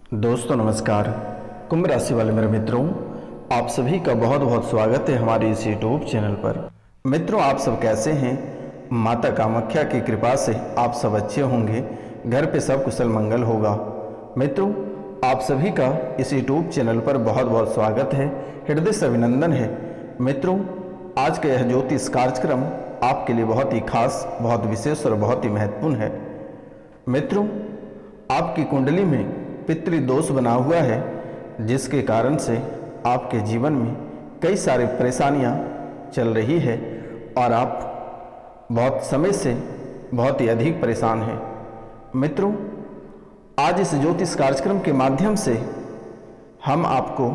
दोस्तों नमस्कार। कुंभ राशि वाले मेरे मित्रों, आप सभी का बहुत बहुत स्वागत है हमारे इस यूट्यूब चैनल पर। मित्रों, आप सब कैसे हैं? माता कामाख्या की कृपा से आप सब अच्छे होंगे, घर पे सब कुशल मंगल होगा। मित्रों, आप सभी का इस यूट्यूब चैनल पर बहुत बहुत स्वागत है, हृदय से अभिनंदन है। मित्रों, आज का यह ज्योतिष कार्यक्रम आपके लिए बहुत ही खास, बहुत विशेष और बहुत ही महत्वपूर्ण है। मित्रों, आपकी कुंडली में पितृदोष बना हुआ है, जिसके कारण से आपके जीवन में कई सारी परेशानियां चल रही है और आप बहुत समय से बहुत ही अधिक परेशान हैं। मित्रों, आज इस ज्योतिष कार्यक्रम के माध्यम से हम आपको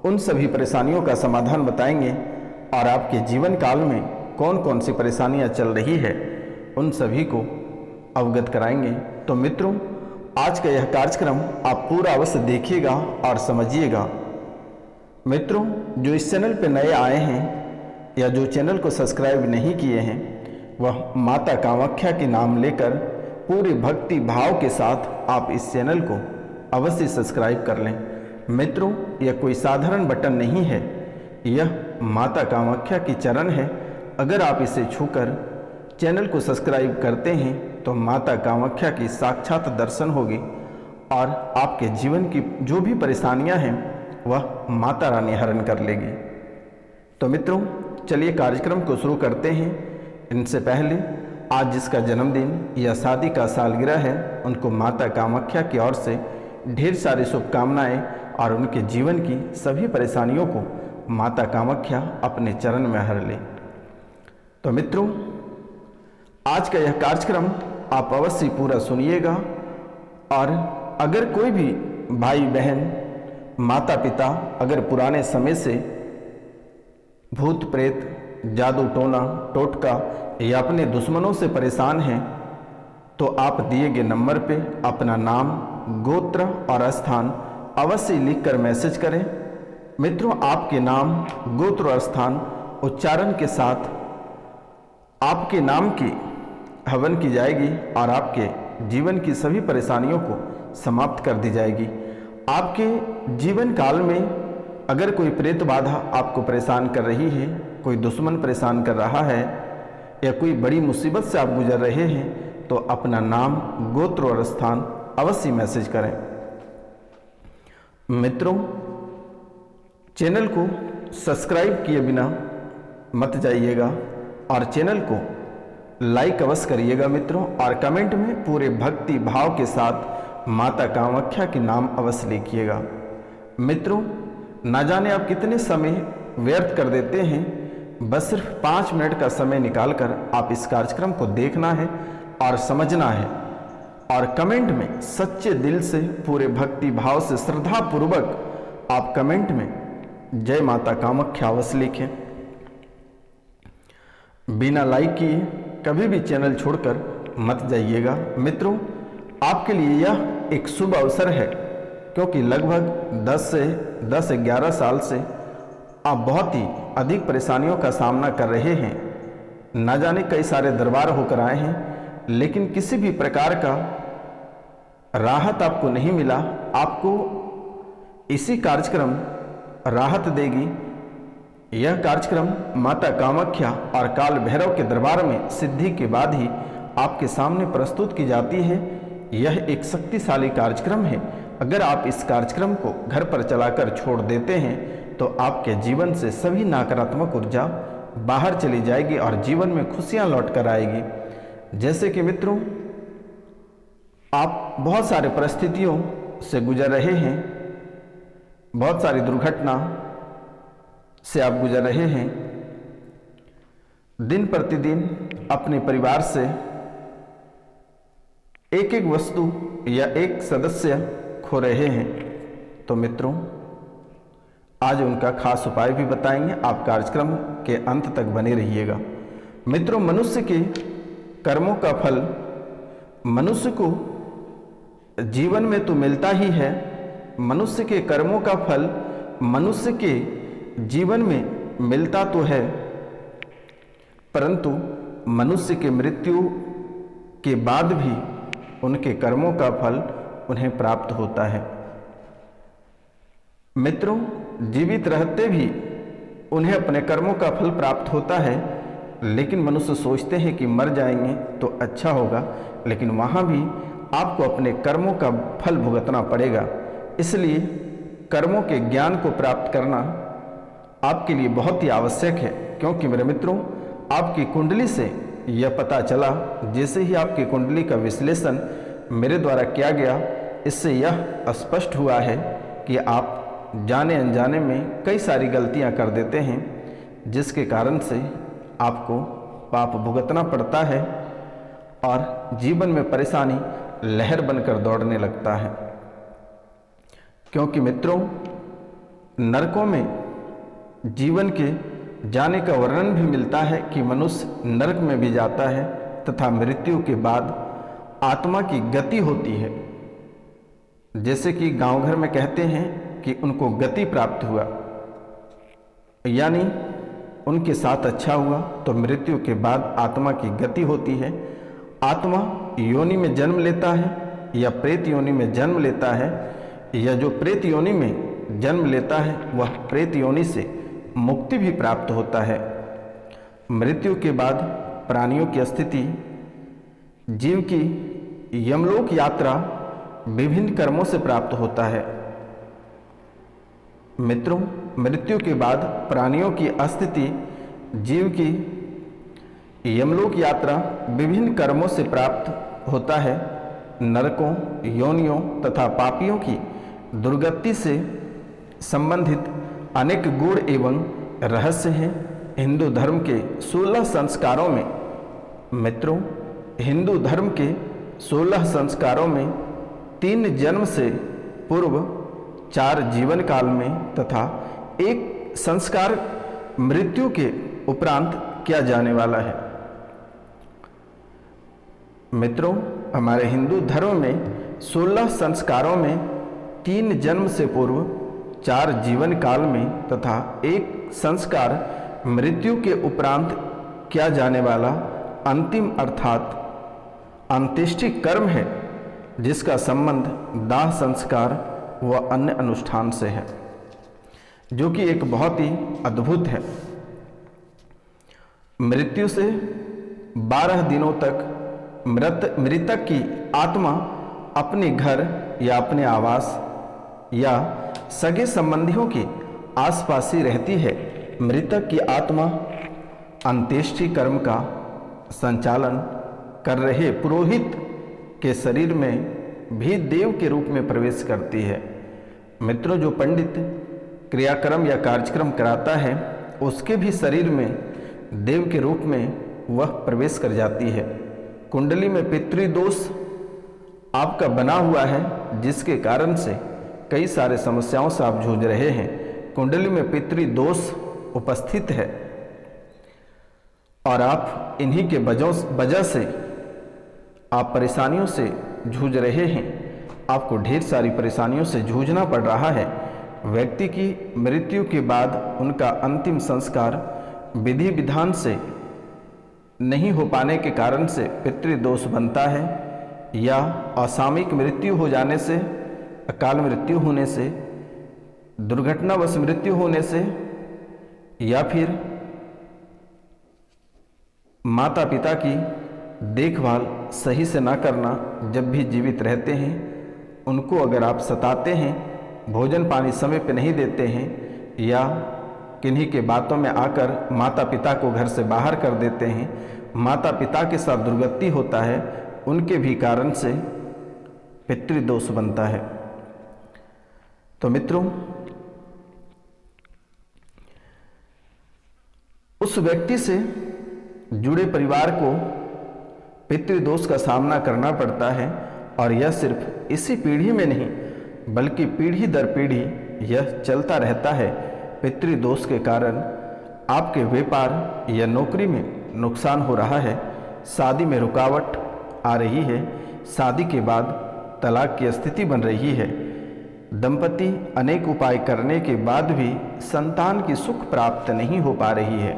उन सभी परेशानियों का समाधान बताएंगे और आपके जीवन काल में कौन कौन सी परेशानियां चल रही है उन सभी को अवगत कराएंगे। तो मित्रों, आज का यह कार्यक्रम आप पूरा अवश्य देखिएगा और समझिएगा। मित्रों, जो इस चैनल पर नए आए हैं या जो चैनल को सब्सक्राइब नहीं किए हैं, वह माता कामाख्या के नाम लेकर पूरे भक्ति भाव के साथ आप इस चैनल को अवश्य सब्सक्राइब कर लें। मित्रों, यह कोई साधारण बटन नहीं है, यह माता कामाख्या की चरण है। अगर आप इसे छूकर चैनल को सब्सक्राइब करते हैं तो माता कामाख्या की साक्षात दर्शन होगी और आपके जीवन की जो भी परेशानियां हैं वह माता रानी हरण कर लेगी। तो मित्रों, चलिए कार्यक्रम को शुरू करते हैं। इनसे पहले आज जिसका जन्मदिन या शादी का सालगिरह है, उनको माता कामाख्या की ओर से ढेर सारी शुभकामनाएं और उनके जीवन की सभी परेशानियों को माता कामाख्या अपने चरण में हर ले। तो मित्रों, आज का यह कार्यक्रम आप अवश्य पूरा सुनिएगा और अगर कोई भी भाई बहन, माता पिता अगर पुराने समय से भूत प्रेत, जादू टोना टोटका या अपने दुश्मनों से परेशान हैं तो आप दिए गए नंबर पे अपना नाम, गोत्र और स्थान अवश्य लिखकर मैसेज करें। मित्रों, आपके नाम, गोत्र और स्थान उच्चारण के साथ आपके नाम की हवन की जाएगी और आपके जीवन की सभी परेशानियों को समाप्त कर दी जाएगी। आपके जीवन काल में अगर कोई प्रेत बाधा आपको परेशान कर रही है, कोई दुश्मन परेशान कर रहा है या कोई बड़ी मुसीबत से आप गुजर रहे हैं तो अपना नाम, गोत्र और स्थान अवश्य मैसेज करें। मित्रों, चैनल को सब्सक्राइब किए बिना मत जाइएगा और चैनल को लाइक अवश्य करिएगा मित्रों, और कमेंट में पूरे भक्ति भाव के साथ माता कामाख्या के नाम अवश्य लिखिएगा। मित्रों, ना जाने आप कितने समय व्यर्थ कर देते हैं, बस सिर्फ 5 मिनट का समय निकालकर आप इस कार्यक्रम को देखना है और समझना है और कमेंट में सच्चे दिल से, पूरे भक्ति भाव से, श्रद्धा पूर्वक आप कमेंट में जय माता कामाख्या अवश्य लिखें। बिना लाइक किए कभी भी चैनल छोड़कर मत जाइएगा। मित्रों, आपके लिए यह एक शुभ अवसर है क्योंकि लगभग 10 से 11 साल से आप बहुत ही अधिक परेशानियों का सामना कर रहे हैं। न जाने कई सारे दरबार होकर आए हैं, लेकिन किसी भी प्रकार का राहत आपको नहीं मिला। आपको इसी कार्यक्रम राहत देगी। यह कार्यक्रम माता कामाख्या और काल भैरव के दरबार में सिद्धि के बाद ही आपके सामने प्रस्तुत की जाती है। यह एक शक्तिशाली कार्यक्रम है। अगर आप इस कार्यक्रम को घर पर चलाकर छोड़ देते हैं तो आपके जीवन से सभी नकारात्मक ऊर्जा बाहर चली जाएगी और जीवन में खुशियां लौट कर आएगी। जैसे कि मित्रों, आप बहुत सारे परिस्थितियों से गुजर रहे हैं, बहुत सारी दुर्घटना से आप गुजर रहे हैं, दिन प्रतिदिन अपने परिवार से एक एक वस्तु या एक सदस्य खो रहे हैं। तो मित्रों, आज उनका खास उपाय भी बताएंगे। आप कार्यक्रम के अंत तक बने रहिएगा। मित्रों, मनुष्य के कर्मों का फल मनुष्य को जीवन में तो मिलता ही है। मनुष्य के कर्मों का फल मनुष्य के जीवन में मिलता तो है, परंतु मनुष्य के मृत्यु के बाद भी उनके कर्मों का फल उन्हें प्राप्त होता है। मित्रों, जीवित रहते भी उन्हें अपने कर्मों का फल प्राप्त होता है, लेकिन मनुष्य सोचते हैं कि मर जाएंगे तो अच्छा होगा, लेकिन वहाँ भी आपको अपने कर्मों का फल भुगतना पड़ेगा। इसलिए कर्मों के ज्ञान को प्राप्त करना आपके लिए बहुत ही आवश्यक है, क्योंकि मेरे मित्रों, आपकी कुंडली से यह पता चला, जैसे ही आपकी कुंडली का विश्लेषण मेरे द्वारा किया गया, इससे यह स्पष्ट हुआ है कि आप जाने अनजाने में कई सारी गलतियां कर देते हैं, जिसके कारण से आपको पाप भुगतना पड़ता है और जीवन में परेशानी लहर बनकर दौड़ने लगता है। क्योंकि मित्रों, नरकों में जीवन के जाने का वर्णन भी मिलता है कि मनुष्य नरक में भी जाता है तथा मृत्यु के बाद आत्मा की गति होती है। जैसे कि गांव घर में कहते हैं कि उनको गति प्राप्त हुआ, यानी उनके साथ अच्छा हुआ, तो मृत्यु के बाद आत्मा की गति होती है। आत्मा योनि में जन्म लेता है या प्रेत योनि में जन्म लेता है, या जो प्रेत योनि में जन्म लेता है वह प्रेत योनि से मुक्ति भी प्राप्त होता है। मृत्यु के बाद प्राणियों की स्थिति, जीव की यमलोक यात्रा विभिन्न कर्मों से प्राप्त होता है। मित्रों, मृत्यु के बाद प्राणियों की स्थिति, जीव की यमलोक यात्रा विभिन्न कर्मों से प्राप्त होता है। नरकों, योनियों तथा पापियों की दुर्गति से संबंधित अनेक गुण एवं रहस्य हैं हिंदू धर्म के 16 संस्कारों में। मित्रों, हिंदू धर्म के 16 संस्कारों में 3 जन्म से पूर्व, 4 जीवन काल में तथा 1 संस्कार मृत्यु के उपरांत किया जाने वाला है। मित्रों, हमारे हिंदू धर्म में 16 संस्कारों में 3 जन्म से पूर्व, 4 जीवन काल में तथा 1 संस्कार मृत्यु के उपरांत किया जाने वाला अंतिम अर्थात अंत्येष्टि कर्म है, जिसका संबंध दाह संस्कार व अन्य अनुष्ठान से है, जो कि एक बहुत ही अद्भुत है। मृत्यु से 12 दिनों तक मृतक की आत्मा अपने घर या अपने आवास या सगे संबंधियों के आसपास ही रहती है। मृतक की आत्मा अंत्येष्टि कर्म का संचालन कर रहे पुरोहित के शरीर में भी देव के रूप में प्रवेश करती है। मित्रों, जो पंडित क्रियाक्रम या कार्यक्रम कराता है, उसके भी शरीर में देव के रूप में वह प्रवेश कर जाती है। कुंडली में पितृदोष आपका बना हुआ है, जिसके कारण से कई सारे समस्याओं से आप जूझ रहे हैं। कुंडली में पितृदोष उपस्थित है और आप इन्हीं के वजह से आप परेशानियों से जूझ रहे हैं। आपको ढेर सारी परेशानियों से जूझना पड़ रहा है। व्यक्ति की मृत्यु के बाद उनका अंतिम संस्कार विधि विधान से नहीं हो पाने के कारण से पितृदोष बनता है, या असामयिक मृत्यु हो जाने से, अकाल मृत्यु होने से, दुर्घटनावश मृत्यु होने से, या फिर माता पिता की देखभाल सही से ना करना जब भी जीवित रहते हैं, उनको अगर आप सताते हैं, भोजन पानी समय पे नहीं देते हैं, या किन्हीं के बातों में आकर माता पिता को घर से बाहर कर देते हैं, माता पिता के साथ दुर्गति होता है, उनके भी कारण से पितृदोष बनता है। तो मित्रों, उस व्यक्ति से जुड़े परिवार को पितृदोष का सामना करना पड़ता है, और यह सिर्फ इसी पीढ़ी में नहीं बल्कि पीढ़ी दर पीढ़ी यह चलता रहता है। पितृदोष के कारण आपके व्यापार या नौकरी में नुकसान हो रहा है, शादी में रुकावट आ रही है, शादी के बाद तलाक की स्थिति बन रही है, दंपति अनेक उपाय करने के बाद भी संतान की सुख प्राप्त नहीं हो पा रही है,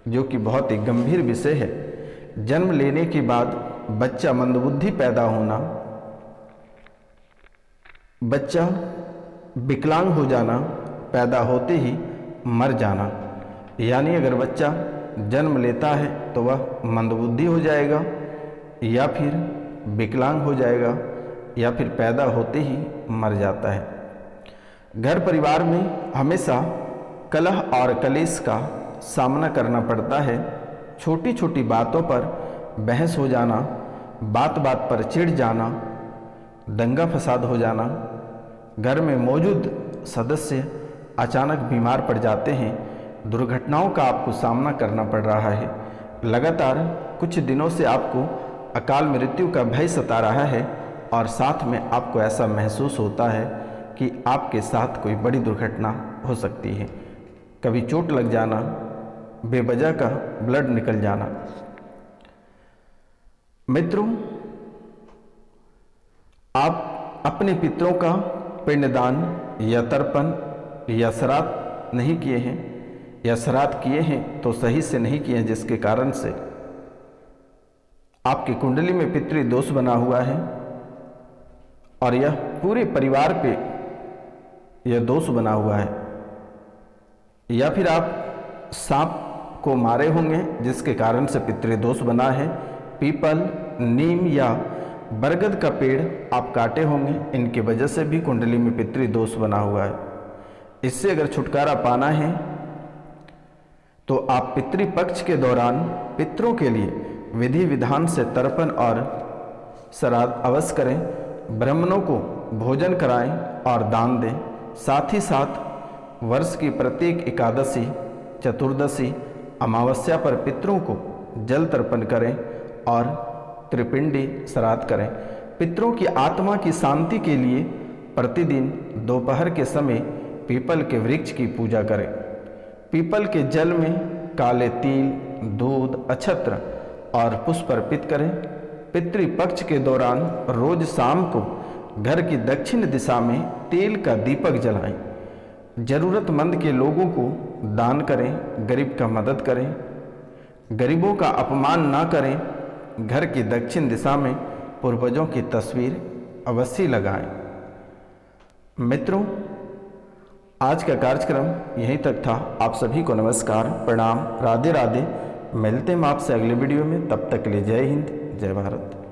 जो कि बहुत ही गंभीर विषय है। जन्म लेने के बाद बच्चा मंदबुद्धि पैदा होना, बच्चा विकलांग हो जाना, पैदा होते ही मर जाना। यानी अगर बच्चा जन्म लेता है तो वह मंदबुद्धि हो जाएगा या फिर विकलांग हो जाएगा या फिर पैदा होते ही मर जाता है। घर परिवार में हमेशा कलह और कलेश का सामना करना पड़ता है। छोटी छोटी बातों पर बहस हो जाना, बात बात पर चिढ़ जाना, दंगा फसाद हो जाना, घर में मौजूद सदस्य अचानक बीमार पड़ जाते हैं, दुर्घटनाओं का आपको सामना करना पड़ रहा है। लगातार कुछ दिनों से आपको अकाल मृत्यु का भय सता रहा है और साथ में आपको ऐसा महसूस होता है कि आपके साथ कोई बड़ी दुर्घटना हो सकती है। कभी चोट लग जाना, बेवजह का ब्लड निकल जाना। मित्रों, आप अपने पितरों का पिंडदान या तर्पण या श्राद्ध नहीं किए हैं या श्राद्ध किए हैं तो सही से नहीं किए हैं, जिसके कारण से आपकी कुंडली में पितृ दोष बना हुआ है और यह पूरे परिवार पे यह दोष बना हुआ है। या फिर आप सांप को मारे होंगे जिसके कारण से पितृदोष बना है। पीपल, नीम या बरगद का पेड़ आप काटे होंगे, इनकी वजह से भी कुंडली में पितृदोष बना हुआ है। इससे अगर छुटकारा पाना है तो आप पितृपक्ष के दौरान पितरों के लिए विधि विधान से तर्पण और श्राद्ध अवश्य करें। ब्राह्मणों को भोजन कराएं और दान दें। साथ ही साथ वर्ष की प्रत्येक एकादशी, चतुर्दशी, अमावस्या पर पितरों को जल तर्पण करें और त्रिपिंडी श्राद्ध करें। पितरों की आत्मा की शांति के लिए प्रतिदिन दोपहर के समय पीपल के वृक्ष की पूजा करें। पीपल के जल में काले तिल, दूध, अक्षत्र और पुष्प अर्पित करें। पितृपक्ष के दौरान रोज शाम को घर की दक्षिण दिशा में तेल का दीपक जलाएं। जरूरतमंद के लोगों को दान करें, गरीब का मदद करें, गरीबों का अपमान ना करें। घर की दक्षिण दिशा में पूर्वजों की तस्वीर अवश्य लगाएं। मित्रों, आज का कार्यक्रम यहीं तक था। आप सभी को नमस्कार, प्रणाम, राधे राधे। मिलते हैं आपसे अगले वीडियो में। तब तक के लिए जय हिंद, जय भारत।